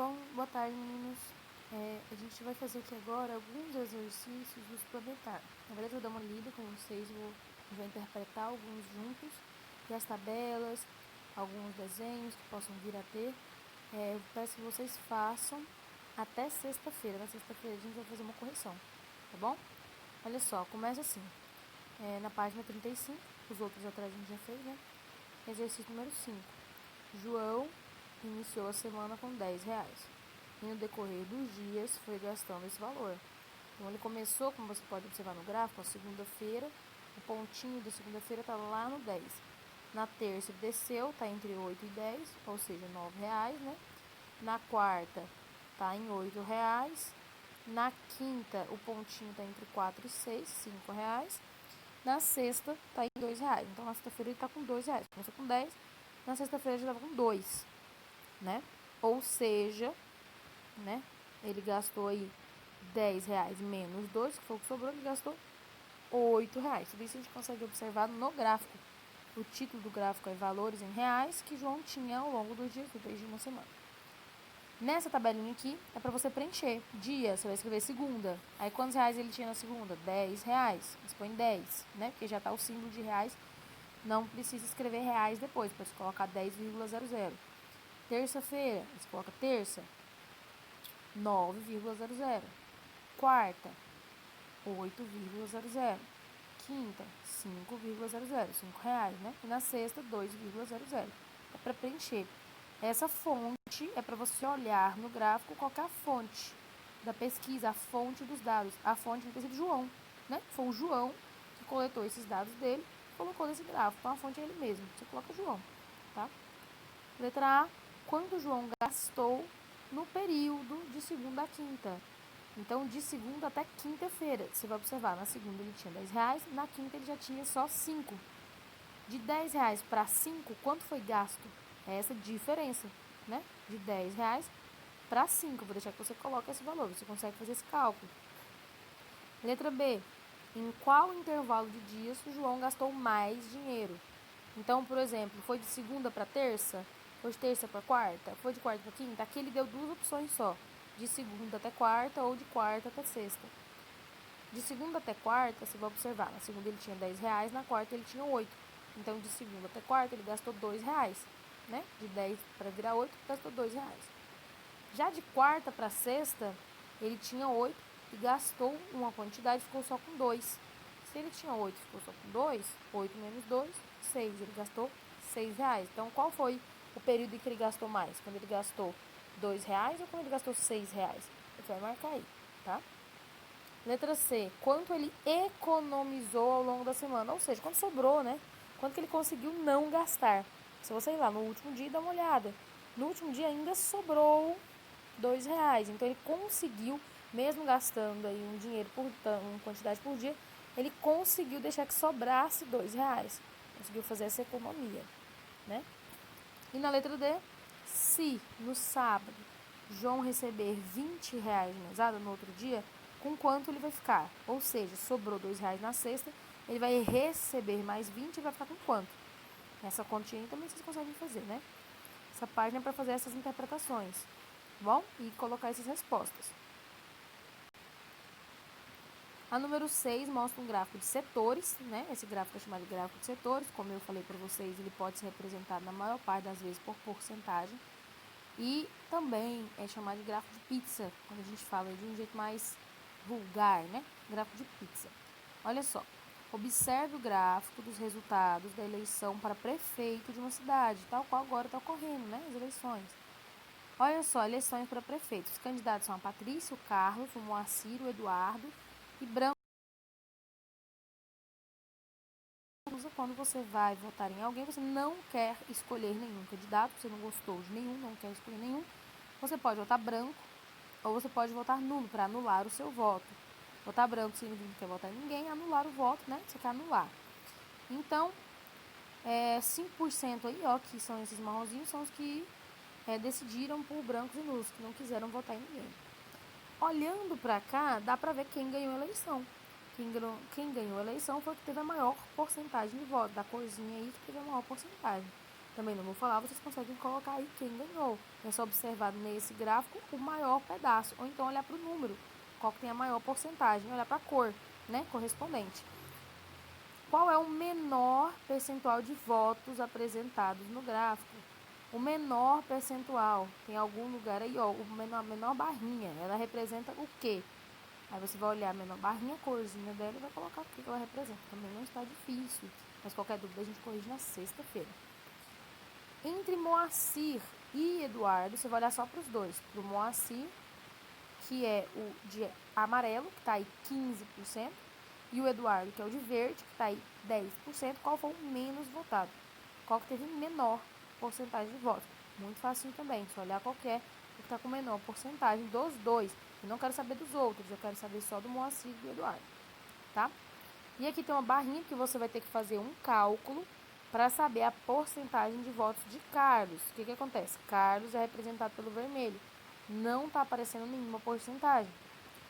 Bom, boa tarde, meninos. A gente vai fazer aqui agora alguns exercícios do suplementar. Na verdade, eu vou dar uma lida com vocês, vou interpretar alguns juntos, e as tabelas, alguns desenhos que possam vir a ter. Eu peço que vocês façam até sexta-feira. Na sexta-feira a gente vai fazer uma correção, tá bom? Olha só, começa assim. Na página 35, os outros atrás a gente já fez, né? Exercício número 5. João iniciou a semana com R$10 e no decorrer dos dias foi gastando esse valor. Então ele começou, como você pode observar no gráfico, a segunda-feira, o pontinho da segunda-feira está lá no 10. Na terça desceu, está entre 8 e 10, ou seja, R$9, né? Na quarta está em R$8. Na quinta o pontinho está entre 4 e 6, R$5. Na sexta está em R$2. Então na sexta-feira ele está com R$2. Começou com 10, na sexta-feira ele estava com 2. Né? Ou seja, né? Ele gastou aí R$10 menos 2, que foi o que sobrou, ele gastou R$8. Tudo isso a gente consegue observar no gráfico. O título do gráfico é valores em reais que João tinha ao longo dos dias úteis de uma semana. Nessa tabelinha aqui, é para você preencher. Dia, você vai escrever segunda. Aí quantos reais ele tinha na segunda? R$10. Você põe 10, né? Porque já está o símbolo de reais. Não precisa escrever reais depois, pode colocar 10,00. Terça-feira, você coloca terça, 9,00. Quarta, 8,00. Quinta, 5,00. R$5, né? E na sexta, 2,00. É para preencher. Essa fonte é para você olhar no gráfico qual é a fonte da pesquisa, a fonte dos dados. A fonte vai ter sido João, né? Foi o João que coletou esses dados dele e colocou nesse gráfico. Então a fonte é ele mesmo. Você coloca João, tá? Letra A. Quanto João gastou no período de segunda a quinta? Então, de segunda até quinta-feira. Você vai observar, na segunda ele tinha R$10, na quinta ele já tinha só 5. De R$10 para 5, quanto foi gasto? É essa diferença, né? De R$10 para 5. Vou deixar que você coloque esse valor, você consegue fazer esse cálculo. Letra B. Em qual intervalo de dias o João gastou mais dinheiro? Então, por exemplo, foi de segunda para terça? Foi de terça para quarta? Foi de quarta para quinta? Aqui ele deu duas opções só. De segunda até quarta ou de quarta até sexta. De segunda até quarta, você vai observar. Na segunda ele tinha R$10, na quarta ele tinha 8. Então, de segunda até quarta ele gastou R$2. Né? De 10 para virar 8, gastou R$2. Já de quarta para sexta, ele tinha 8 e gastou uma quantidade, ficou só com 2. Se ele tinha 8 e ficou só com 2, 8 menos 2, 6. Ele gastou R$6. Então, qual foi o período em que ele gastou mais? Quando ele gastou R$2 ou quando ele gastou R$6? Você vai marcar aí, tá? Letra C. Quanto ele economizou ao longo da semana? Ou seja, quanto sobrou, né? Quanto que ele conseguiu não gastar? Se você ir lá no último dia e dar uma olhada. No último dia ainda sobrou R$2. Então, ele conseguiu, mesmo gastando aí um dinheiro uma quantidade por dia, ele conseguiu deixar que sobrasse R$2. Conseguiu fazer essa economia, né? E na letra D, se no sábado João receber R$20 de mesada no outro dia, com quanto ele vai ficar? Ou seja, sobrou R$2 na sexta, ele vai receber mais 20 e vai ficar com quanto? Essa continha também vocês conseguem fazer, né? Essa página é para fazer essas interpretações, tá bom? E colocar essas respostas. A número 6 mostra um gráfico de setores, né? Esse gráfico é chamado de gráfico de setores. Como eu falei para vocês, ele pode ser representado na maior parte das vezes por porcentagem. E também é chamado de gráfico de pizza, quando a gente fala de um jeito mais vulgar, né? Gráfico de pizza. Olha só, observe o gráfico dos resultados da eleição para prefeito de uma cidade, tal qual agora está ocorrendo, né? As eleições. Olha só, eleições para prefeito. Os candidatos são a Patrícia, o Carlos, o Moacir, o Eduardo e Branco. Quando você vai votar em alguém, você não quer escolher nenhum candidato, você não gostou de nenhum, não quer escolher nenhum, você pode votar branco ou você pode votar nulo para anular o seu voto. Votar branco significa que não quer votar em ninguém, anular o voto, né? Você quer anular. Então, 5% aí, ó, que são esses marronzinhos, são os que decidiram por brancos e nulos, que não quiseram votar em ninguém. Olhando para cá, dá para ver quem ganhou a eleição. Quem ganhou a eleição foi o que teve a maior porcentagem de votos, da corzinha aí que teve a maior porcentagem. também não vou falar, vocês conseguem colocar aí quem ganhou. É só observar nesse gráfico o maior pedaço, ou então olhar para o número, qual que tem a maior porcentagem, olhar para a cor, né, correspondente. Qual é o menor percentual de votos apresentados no gráfico? O menor percentual, tem algum lugar aí, ó, a menor barrinha, ela representa o quê? Aí você vai olhar a menor barrinha, a corzinha dela e vai colocar o que ela representa. Também não está difícil, mas qualquer dúvida a gente corrige na sexta-feira. Entre Moacir e Eduardo, você vai olhar só para os dois. Para o Moacir, que é o de amarelo, que está aí 15%, e o Eduardo, que é o de verde, que está aí 10%, qual foi o menos votado? Qual que teve menor porcentagem de votos? Muito fácil também, só olhar qual que é o que está com menor porcentagem dos dois. Eu não quero saber dos outros, eu quero saber só do Moacir e do Eduardo, tá? E aqui tem uma barrinha que você vai ter que fazer um cálculo para saber a porcentagem de votos de Carlos. O que acontece? Carlos é representado pelo vermelho. Não está aparecendo nenhuma porcentagem.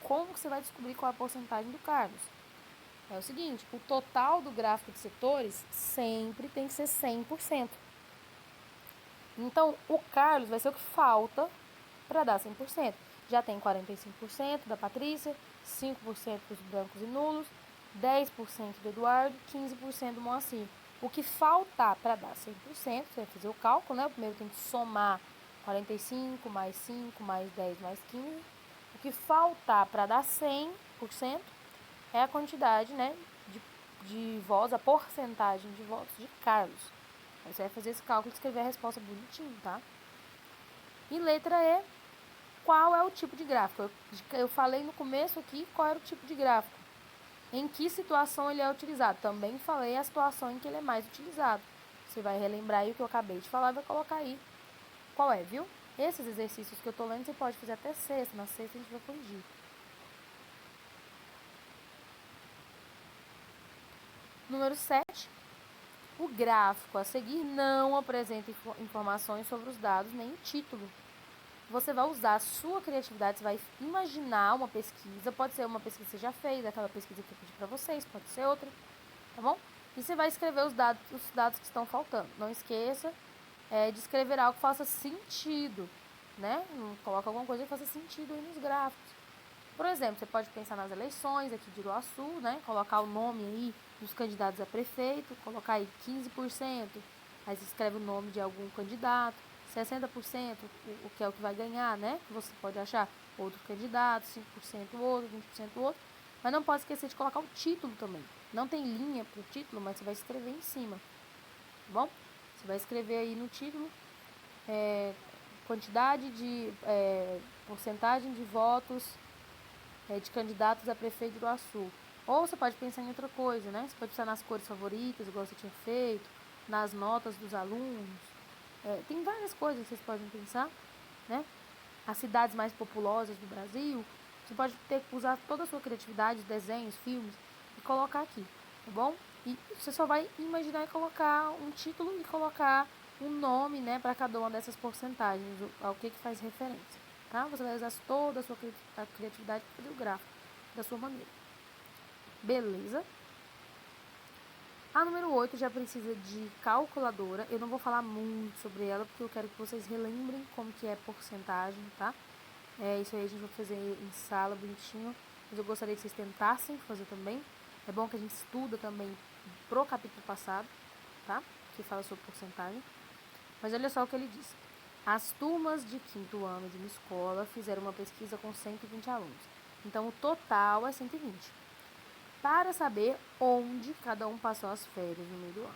Como que você vai descobrir qual é a porcentagem do Carlos? É o seguinte, o total do gráfico de setores sempre tem que ser 100%. Então, o Carlos vai ser o que falta para dar 100%. Já tem 45% da Patrícia, 5% dos brancos e nulos, 10% do Eduardo, 15% do Moacir. O que faltar para dar 100%, você vai fazer o cálculo, né? O primeiro tem que somar 45 mais 5 mais 10 mais 15. O que faltar para dar 100% é a quantidade, né, de votos, a porcentagem de votos de Carlos. Aí você vai fazer esse cálculo e escrever a resposta bonitinho, tá? E letra E, qual é o tipo de gráfico? Eu falei no começo aqui qual era o tipo de gráfico. Em que situação ele é utilizado? Também falei a situação em que ele é mais utilizado. Você vai relembrar aí o que eu acabei de falar e vai colocar aí qual é, viu? Esses exercícios que eu tô lendo você pode fazer até sexta. Na sexta a gente vai corrigir. Número 7. O gráfico a seguir não apresenta informações sobre os dados nem o título. Você vai usar a sua criatividade, você vai imaginar uma pesquisa, pode ser uma pesquisa que você já fez, aquela pesquisa que eu pedi para vocês, pode ser outra, tá bom? E você vai escrever os dados que estão faltando. Não esqueça de escrever algo que faça sentido, né? Coloca alguma coisa que faça sentido aí nos gráficos. Por exemplo, você pode pensar nas eleições aqui de Iruaçu, né? Colocar o nome aí dos candidatos a prefeito, colocar aí 15%, aí você escreve o nome de algum candidato, 60%, o que é o que vai ganhar, né? Você pode achar outro candidato, 5% outro, 20% outro, mas não pode esquecer de colocar o título também. Não tem linha para o título, mas você vai escrever em cima, tá bom? Você vai escrever aí no título quantidade de porcentagem de votos de candidatos a prefeito de Iguaçu. Ou você pode pensar em outra coisa, né? Você pode pensar nas cores favoritas, igual você tinha feito, nas notas dos alunos. Tem várias coisas que vocês podem pensar, né? As cidades mais populosas do Brasil. Você pode ter que usar toda a sua criatividade, desenhos, filmes, e colocar aqui, tá bom? E você só vai imaginar e colocar um título e colocar um nome, né, para cada uma dessas porcentagens, ao que faz referência, tá? Você vai usar toda a sua criatividade para fazer o gráfico da sua maneira. Beleza? A número 8 já precisa de calculadora. Eu não vou falar muito sobre ela, porque eu quero que vocês relembrem como que é porcentagem, tá? Isso aí a gente vai fazer em sala, bonitinho. Mas eu gostaria que vocês tentassem fazer também. É bom que a gente estuda também pro capítulo passado, tá? Que fala sobre porcentagem. Mas olha só o que ele diz. As turmas de quinto ano de uma escola fizeram uma pesquisa com 120 alunos. Então, o total é 120. Para saber onde cada um passou as férias no meio do ano.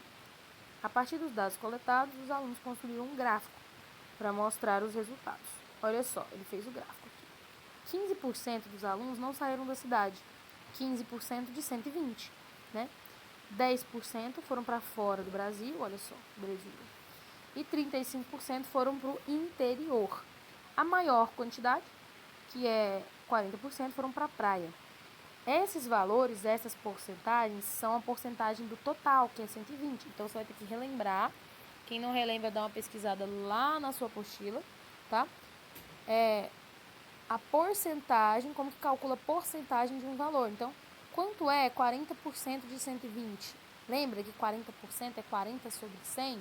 A partir dos dados coletados, os alunos construíram um gráfico para mostrar os resultados. Olha só, ele fez o gráfico aqui. 15% dos alunos não saíram da cidade. 15% de 120, né? 10% foram para fora do Brasil, olha só, Brasil. E 35% foram para o interior. A maior quantidade, que é 40%, foram para a praia. Esses valores, essas porcentagens, são a porcentagem do total, que é 120. Então, você vai ter que relembrar. Quem não relembra, dá uma pesquisada lá na sua apostila, tá? A porcentagem, como que calcula a porcentagem de um valor. Então, quanto é 40% de 120? Lembra que 40% é 40 sobre 100?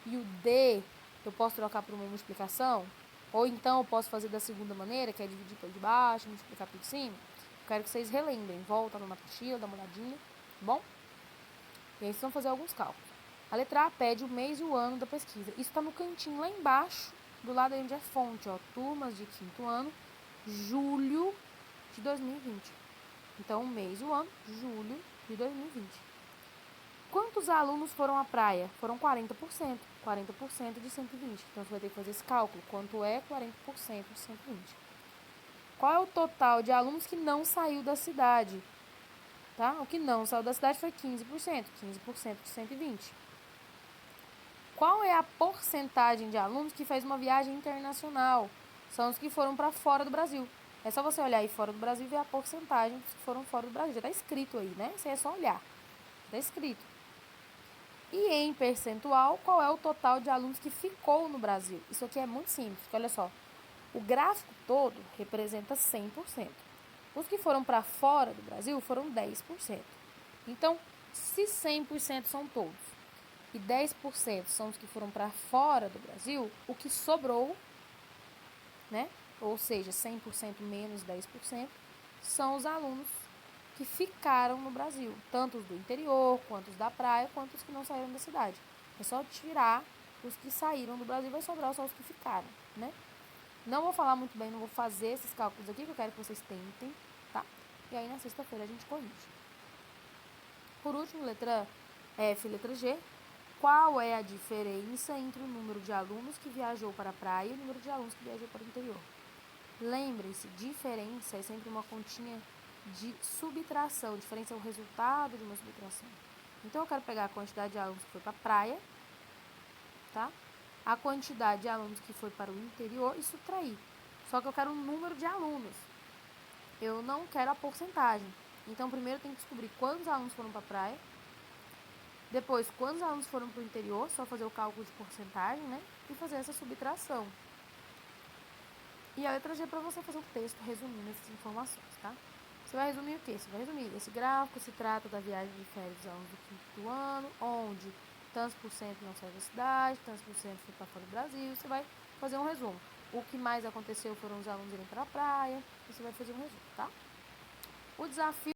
e o D eu posso trocar por uma multiplicação, ou então eu posso fazer da segunda maneira, que é dividir pelo de baixo, multiplicar pelo de cima. Eu quero que vocês relembrem, volta lá na apostila, dá uma olhadinha, tá bom? E aí vocês vão fazer alguns cálculos. A letra A pede o mês e o ano da pesquisa. Isso está no cantinho lá embaixo, do lado aí onde é fonte, ó, turmas de quinto ano, julho de 2020. Então, o mês e o ano, julho de 2020. Quantos alunos foram à praia? Foram 40%. 40% de 120. Então, você vai ter que fazer esse cálculo. Quanto é 40% de 120? Qual é o total de alunos que não saiu da cidade? Tá? O que não saiu da cidade foi 15%. 15% de 120. Qual é a porcentagem de alunos que fez uma viagem internacional? São os que foram para fora do Brasil. É só você olhar aí fora do Brasil e ver a porcentagem dos que foram fora do Brasil. Já está escrito aí, né? Isso aí é só olhar. Está escrito. E em percentual, qual é o total de alunos que ficou no Brasil? Isso aqui é muito simples, porque olha só. O gráfico todo representa 100%. Os que foram para fora do Brasil foram 10%. Então, se 100% são todos e 10% são os que foram para fora do Brasil, o que sobrou, né? Ou seja, 100% menos 10%, são os alunos que ficaram no Brasil, tanto os do interior, quanto os da praia, quanto os que não saíram da cidade. É só tirar os que saíram do Brasil, vai sobrar só os que ficaram, né? Não vou falar muito bem, não vou fazer esses cálculos aqui, que eu quero que vocês tentem, tá? E aí na sexta-feira a gente corrige. Por último, letra F e letra G. Qual é a diferença entre o número de alunos que viajou para a praia e o número de alunos que viajou para o interior? Lembre-se, diferença é sempre uma continha de subtração. Diferença é o resultado de uma subtração. Então, eu quero pegar a quantidade de alunos que foi para a praia, tá? A quantidade de alunos que foi para o interior e subtrair. Só que eu quero o número de alunos. Eu não quero a porcentagem. Então, primeiro eu tenho que descobrir quantos alunos foram para a praia. Depois, quantos alunos foram para o interior, só fazer o cálculo de porcentagem, né? E fazer essa subtração. E a letra G é para você fazer um texto resumindo essas informações, tá? Você vai resumir o quê? Você vai resumir, esse gráfico se trata da viagem de férias dos alunos do quinto ano, onde tantos por cento não saiu da cidade, tantos por cento foi para fora do Brasil. Você vai fazer um resumo. O que mais aconteceu foram os alunos irem para a praia. Você vai fazer um resumo, tá? O desafio